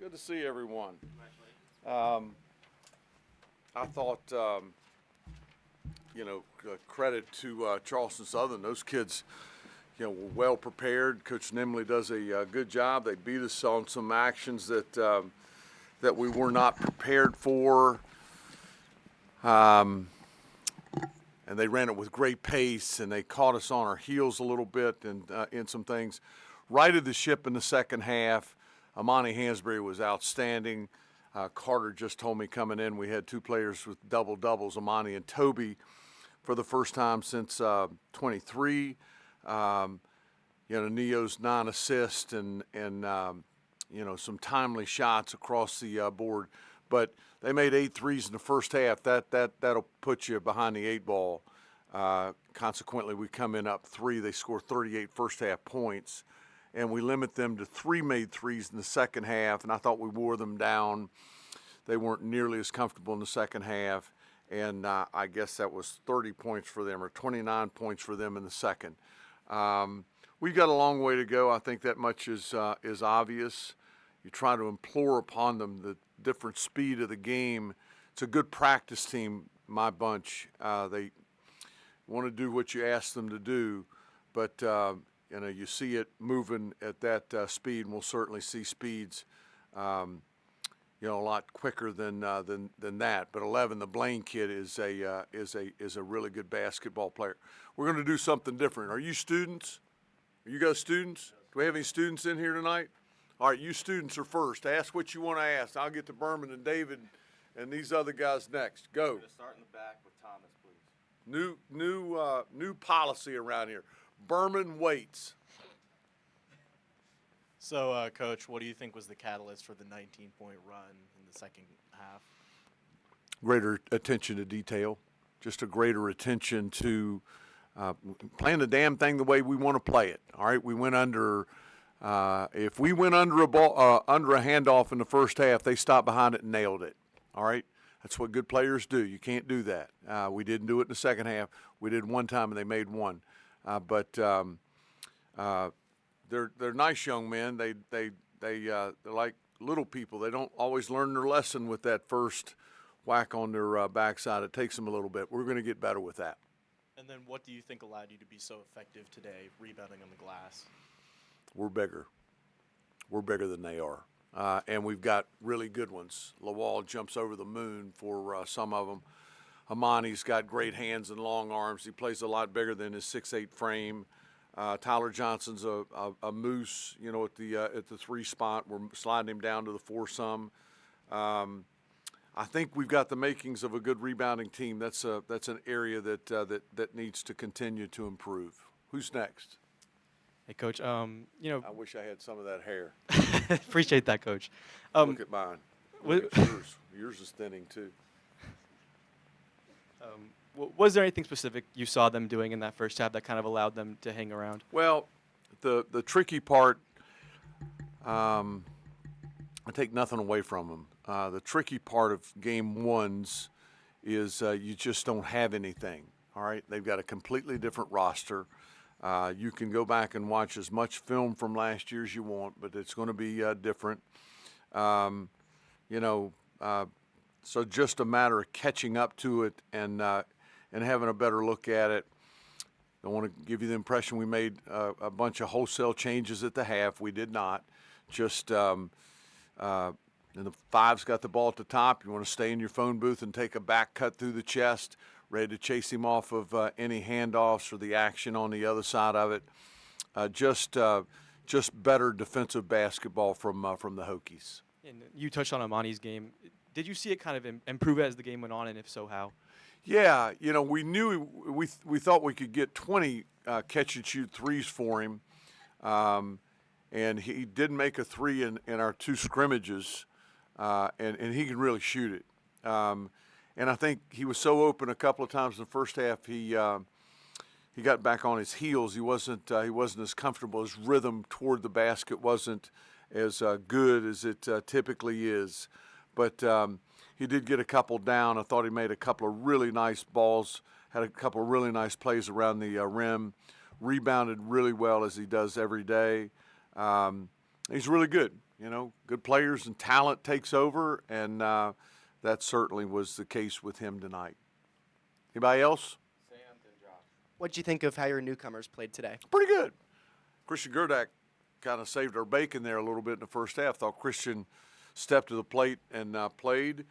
Good to see everyone. I thought, credit to Charleston Southern. Those kids, were well prepared. Coach Nimley does a good job. They beat us on some actions that we were not prepared for. And they ran it with great pace, and they caught us on our heels a little bit and in some things. Righted the ship in the second half. Amani Hansberry was outstanding. Carter just told me coming in we had two players with double-doubles, Amani and Toby, for the first time since 23. Neo's 9 assists and some timely shots across the board. But they made 8 threes in the first half. That'll put you behind the 8 ball. Consequently, we come in up 3. They score 38 first half points. And we limit them to 3 made threes in the second half, and I thought we wore them down. They weren't nearly as comfortable in the second half, and I guess that was 30 points for them or 29 points for them in the second. We've got a long way to go. I think that much is obvious. You try to implore upon them the different speed of the game. It's a good practice team, my bunch. They want to do what you ask them to do, but you see it moving at that speed, and we'll certainly see speeds, a lot quicker than that. But 11, the Blaine kid is a really good basketball player. We're going to do something different. Are you students? Are you guys students? Do we have any students in here tonight? All right, you students are first. Ask what you want to ask. I'll get to Berman and David and these other guys next. Go. We're going to start in the back with Thomas, please. New policy around here. Berman waits. So, Coach, what do you think was the catalyst for the 19-point run in the second half? Greater attention to detail, just a greater attention to playing the damn thing the way we want to play it. All right, we went under. If we went under a ball, under a handoff in the first half, they stopped behind it and nailed it. All right, that's what good players do. You can't do that. We didn't do it in the second half. We did one time and they made one. But they're nice young men. They're like little people. They don't always learn their lesson with that first whack on their backside. It takes them a little bit. We're going to get better with that. And then what do you think allowed you to be so effective today rebounding on the glass? We're bigger. We're bigger than they are. And we've got really good ones. Lawal jumps over the moon for some of them. Amani's got great hands and long arms. He plays a lot bigger than his 6'8" frame. Tyler Johnson's a moose, at the 3 spot. We're sliding him down to the 4 some. I think we've got the makings of a good rebounding team. That's an area that needs to continue to improve. Who's next? Hey, Coach. I wish I had some of that hair. Appreciate that, Coach. Look at mine. Look at yours. Yours is thinning too. Was there anything specific you saw them doing in that first half that kind of allowed them to hang around? Well, the tricky part, I take nothing away from them. The tricky part of game ones is you just don't have anything. All right, they've got a completely different roster. You can go back and watch as much film from last year as you want, but it's going to be different. So just a matter of catching up to it and having a better look at it. I want to give you the impression we made a bunch of wholesale changes at the half. We did not. Just and the 5's got the ball at the top. You want to stay in your phone booth and take a back cut through the chest, ready to chase him off of any handoffs or the action on the other side of it. Just better defensive basketball from the Hokies. And you touched on Amani's game. Did you see it kind of improve as the game went on, and if so, how? Yeah, we knew we thought we could get 20 catch-and-shoot threes for him, and he did make a 3 in our 2 scrimmages, and he can really shoot it. And I think he was so open a couple of times in the first half. He got back on his heels. He wasn't as comfortable. His rhythm toward the basket wasn't as good as it typically is. But he did get a couple down. I thought he made a couple of really nice balls, had a couple of really nice plays around the rim, rebounded really well as he does every day. He's really good. good players and talent takes over, and that certainly was the case with him tonight. Anybody else? Sam and Josh. What'd you think of how your newcomers played today? Pretty good. Christian Gerdak kind of saved our bacon there a little bit in the first half. Thought Christian stepped to the plate and played.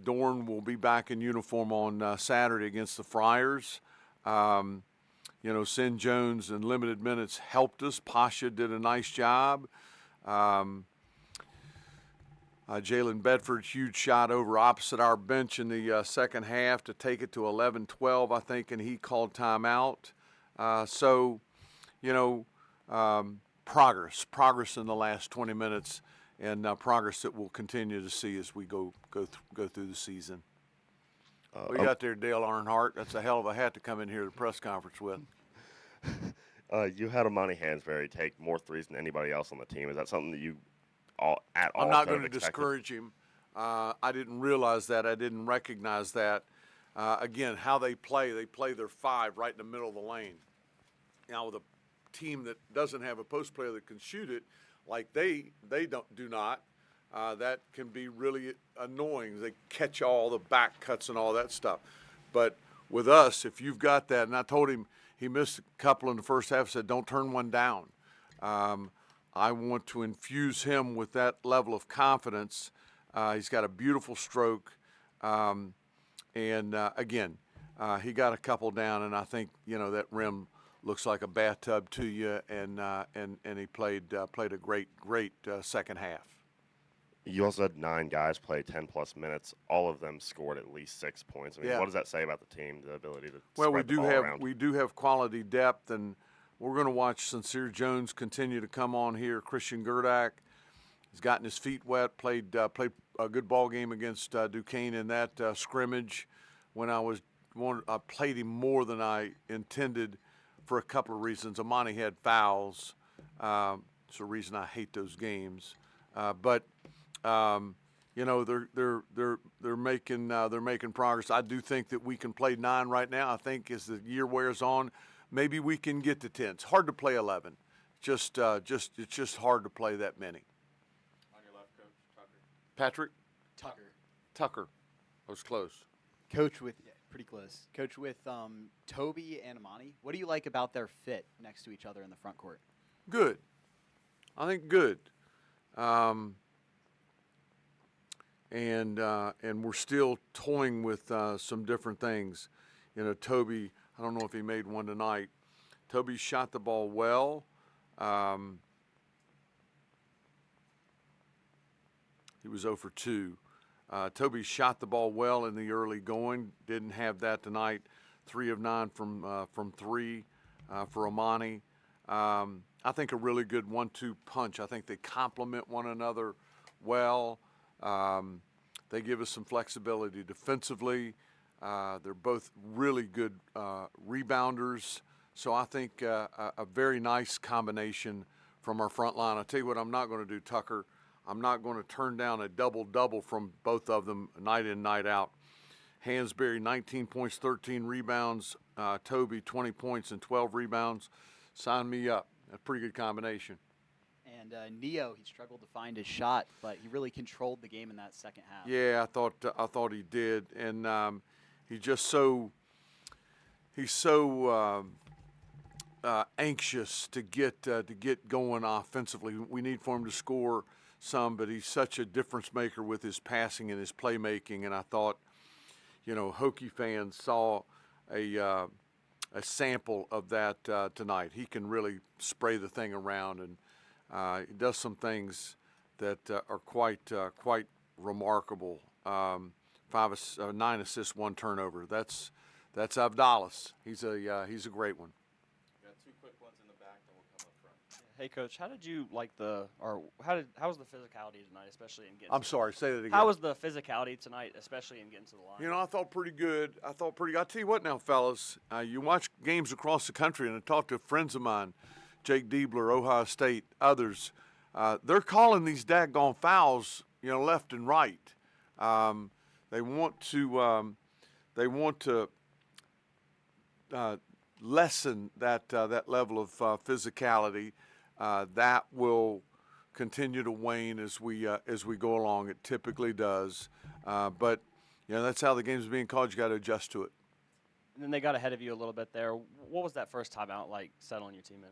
Dorn will be back in uniform on Saturday against the Friars. Sin Jones in limited minutes helped us. Pasha did a nice job. Jalen Bedford, huge shot over opposite our bench in the second half to take it to 11-12, I think, and he called timeout. Progress in the last 20 minutes, and progress that we'll continue to see as we go through the season. We got there, Dale Earnhardt. That's a hell of a hat to come in here to the press conference with. You had Amani Hansberry take more threes than anybody else on the team. Is that something that you at all I'm not could going have to expected? discourage him. I didn't realize that. I didn't recognize that. Again, how they play their five right in the middle of the lane. Now, with a team that doesn't have a post player that can shoot it, like they do not, that can be really annoying. They catch all the back cuts and all that stuff. But with us, if you've got that, and I told him he missed a couple in the first half, said don't turn one down. I want to infuse him with that level of confidence. He's got a beautiful stroke. Again, he got a couple down, and I think, that rim looks like a bathtub to you, and he played a great second half. You also had 9 guys play 10-plus minutes. All of them scored at least 6 points. I mean, Yeah. what does that say about the team, the ability to Well, spread the ball around? we do have quality depth, and we're going to watch Sincere Jones continue to come on here. Christian Gerdak has gotten his feet wet, played a good ball game against Duquesne in that scrimmage. When I played him more than I intended for a couple of reasons. Amani had fouls. It's the reason I hate those games. But they're making progress. I do think that we can play 9 right now. I think as the year wears on, maybe we can get to 10. It's hard to play 11. It's just hard to play that many. On your left, Coach Tucker. Patrick Tucker. Tucker, that was close. Coach with pretty close. Coach with Toby and Amani. What do you like about their fit next to each other in the front court? Good. I think good. And we're still toying with some different things. Toby, I don't know if he made one tonight. Toby shot the ball well. He was 0 for 2. Toby shot the ball well in the early going. Didn't have that tonight. 3 of 9 from 3 for Amani. I think a really good 1-2 punch. I think they complement one another well. They give us some flexibility defensively. They're both really good rebounders. So I think a very nice combination from our front line. I'll tell you what I'm not going to do, Tucker. I'm not going to turn down a double-double from both of them night in, night out. Hansberry, 19 points, 13 rebounds. Toby, 20 points and 12 rebounds. Sign me up. A pretty good combination. And Neo, he struggled to find his shot, but he really controlled the game in that second half. Yeah, I thought he did, and he's so anxious to get going offensively. We need for him to score some, but he's such a difference maker with his passing and his playmaking. And I thought, Hokie fans saw a sample of that tonight. He can really spray the thing around, and he does some things that are quite remarkable. 9 assists, 1 turnover. That's Avdalas. He's a great one. Got 2 quick ones in the back, then we'll come up front. Hey, Coach, how did you like how was the physicality tonight, especially in getting? I'm sorry, say that again. How was the physicality tonight, especially in getting to the line? I thought pretty good. I'll tell you what now, fellas. You watch games across the country, and I talk to friends of mine, Jake Diebler, Ohio State, others. They're calling these daggone fouls, left and right. They want to lessen that level of physicality. That will continue to wane as we go along. It typically does, but that's how the game's being called. You got to adjust to it. And then they got ahead of you a little bit there. What was that first time out like settling your team in?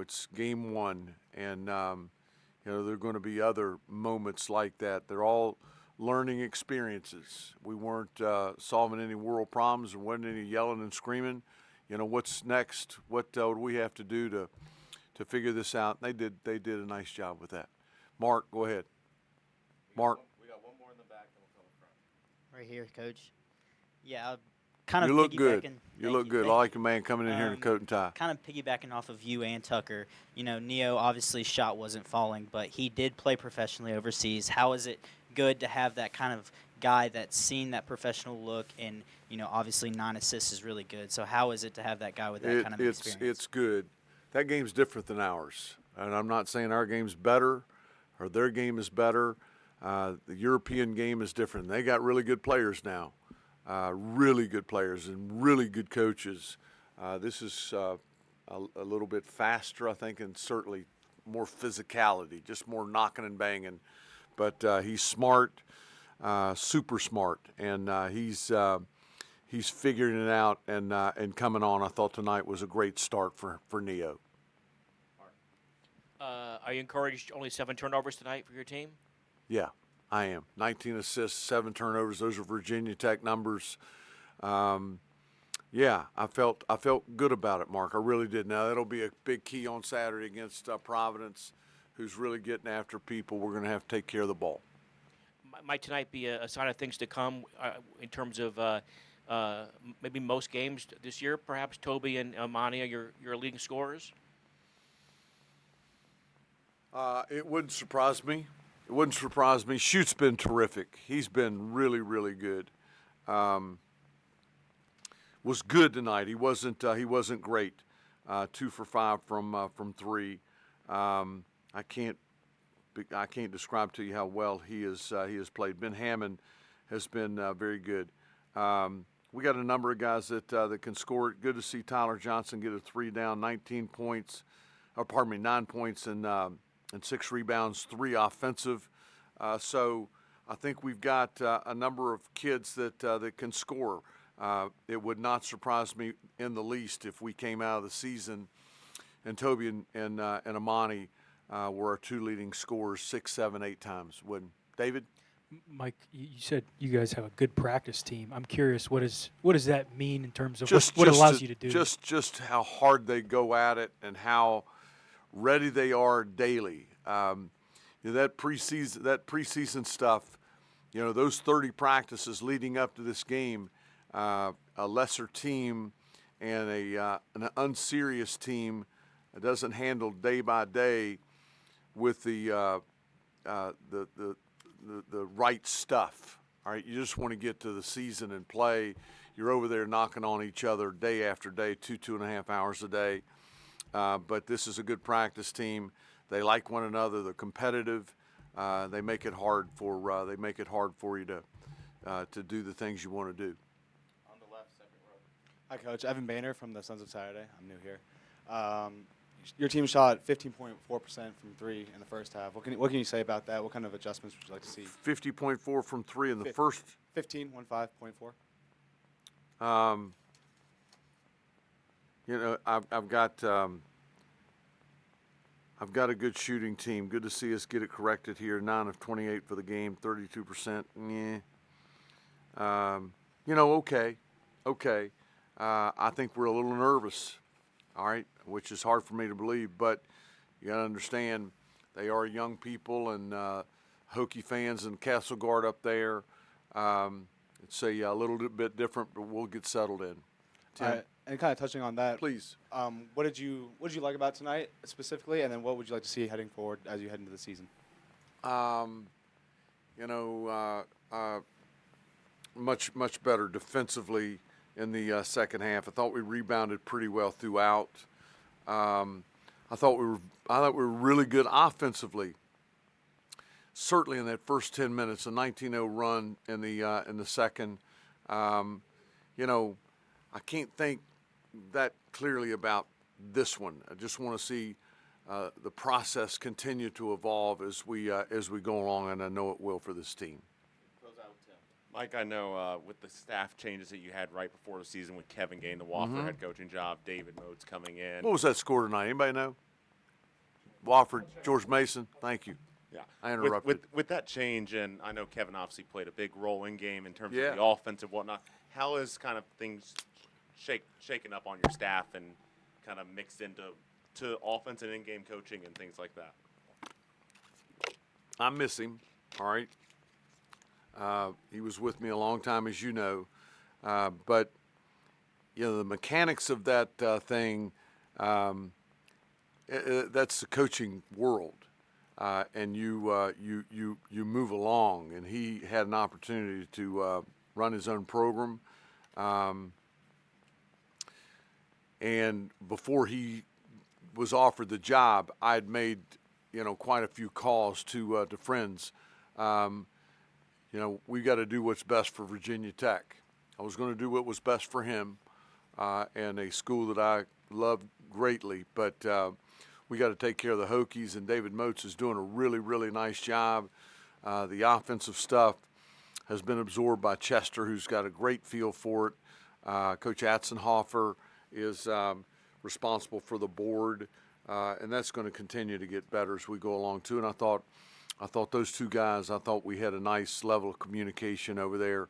It's game one, and there are going to be other moments like that. They're all learning experiences. We weren't solving any world problems. There wasn't any yelling and screaming. What's next? What do we have to do to figure this out? And they did a nice job with that. Mark, go ahead. Mark, We got one more in the back, then we'll come in front. Right here, Coach. Yeah, kind of you look good. piggybacking- You thank look good. I thank like a man coming in here in a coat and tie. Kind of piggybacking off of you and Tucker. Neo obviously shot wasn't falling, but he did play professionally overseas. How is it good to have that kind of guy that's seen that professional look and, obviously 9 assists is really good. So how is it to have that guy with that kind of experience? It's good. That game's different than ours. And I'm not saying our game's better or their game is better. The European game is different. They got really good players now, really good players and really good coaches. This is a little bit faster, I think, and certainly more physicality, just more knocking and banging. But he's smart, super smart, and he's figuring it out and coming on. I thought tonight was a great start for Neo. Are you encouraged? Only 7 turnovers tonight for your team? Yeah, I am. 19 assists, 7 turnovers. Those are Virginia Tech numbers. Yeah, I felt good about it, Mark. I really did. Now that'll be a big key on Saturday against Providence, who's really getting after people. We're going to have to take care of the ball. Might tonight be a sign of things to come in terms of maybe most games this year? Perhaps Toby and Amani are your leading scorers. It wouldn't surprise me. It wouldn't surprise me. Shoot's been terrific. He's been really, really good. Was good tonight. He wasn't great. 2 for 5 from 3. I can't describe to you how well he has played. Ben Hammond has been very good. We got a number of guys that can score. Good to see Tyler Johnson get a 3 down, 9 points and 6 rebounds, 3 offensive. So I think we've got a number of kids that can score. It would not surprise me in the least if we came out of the season and Toby and Amani were our 2 leading scorers 6, 7, 8 times. Wouldn't David? Mike, you said you guys have a good practice team. I'm curious, what does that mean in terms of what allows you to do? Just how hard they go at it and how ready they are daily. That preseason stuff, those 30 practices leading up to this game, a lesser team and an unserious team that doesn't handle day by day with the right stuff. All right, you just want to get to the season and play. You're over there knocking on each other day after day, 2.5 hours a day. But this is a good practice team. They like one another. They're competitive. They make it hard for you to do the things you want to do. On the left, second row. Hi, Coach. Evan Boehner from the Sons of Saturday. I'm new here. Your team shot 15.4% from 3 in the first half. What can you say about that? What kind of adjustments would you like to see? 50.4 from 3 in the first. 15.4. I've got a good shooting team. Good to see us get it corrected here. 9 of 28 for the game, 32%. Okay. I think we're a little nervous. All right, which is hard for me to believe, but you got to understand they are young people and Hokie fans and Castle Guard up there. It's a little bit different, but we'll get settled in. Tim? And kind of touching on that, Please. what did you like about tonight specifically, and then what would you like to see heading forward as you head into the season? Much better defensively in the second half. I thought we rebounded pretty well throughout. I thought we were really good offensively. Certainly in that first 10 minutes, a 19-0 run in the second. I can't think that clearly about this one. I just want to see the process continue to evolve as we go along, and I know it will for this team. Mike, I know with the staff changes that you had right before the season with Kevin getting the Wofford head coaching job, David Modes coming in. What was that score tonight? Anybody know? Wofford, George Mason. Thank you. Yeah, I interrupted. With that change, and I know Kevin obviously played a big role in game in terms Yeah. of the offense and whatnot. How is kind of things shaken up on your staff and kind of mixed into offense and in-game coaching and things like that? I miss him. All right. He was with me a long time, as you know. But you know the mechanics of that thing. That's the coaching world, and you move along. And he had an opportunity to run his own program, and before he was offered the job, I'd made quite a few calls to friends. We got to do what's best for Virginia Tech. I was going to do what was best for him, and a school that I love greatly, but we got to take care of the Hokies, and David Motes is doing a really, really nice job. The offensive stuff has been absorbed by Chester, who's got a great feel for it. Coach Atzenhofer is responsible for the board, and that's going to continue to get better as we go along too. And I thought those two guys, I thought we had a nice level of communication over there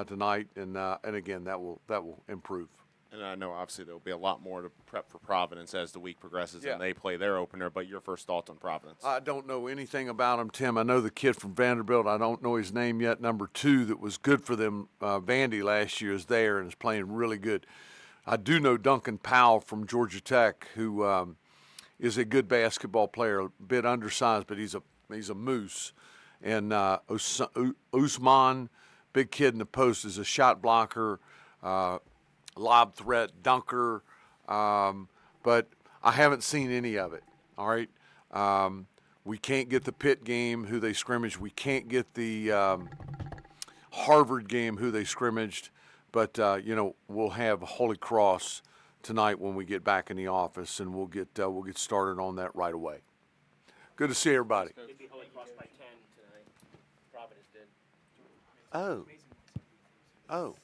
tonight, and again that will improve. And I know obviously there will be a lot more to prep for Providence as the week progresses Yeah. and they play their opener. But your first thoughts on Providence? I don't know anything about him, Tim. I know the kid from Vanderbilt. I don't know his name yet. Number 2 that was good for them, Vandy last year, is there and is playing really good. I do know Duncan Powell from Georgia Tech, who is a good basketball player, a bit undersized, but he's a moose. And Usman, big kid in the post, is a shot blocker, lob threat, dunker. But I haven't seen any of it. All right. We can't get the Pitt game, who they scrimmaged. We can't get the Harvard game, who they scrimmaged. But we'll have Holy Cross tonight when we get back in the office, and we'll get started on that right away. Good to see everybody. They beat Holy Cross by 10 tonight. Providence did. Oh.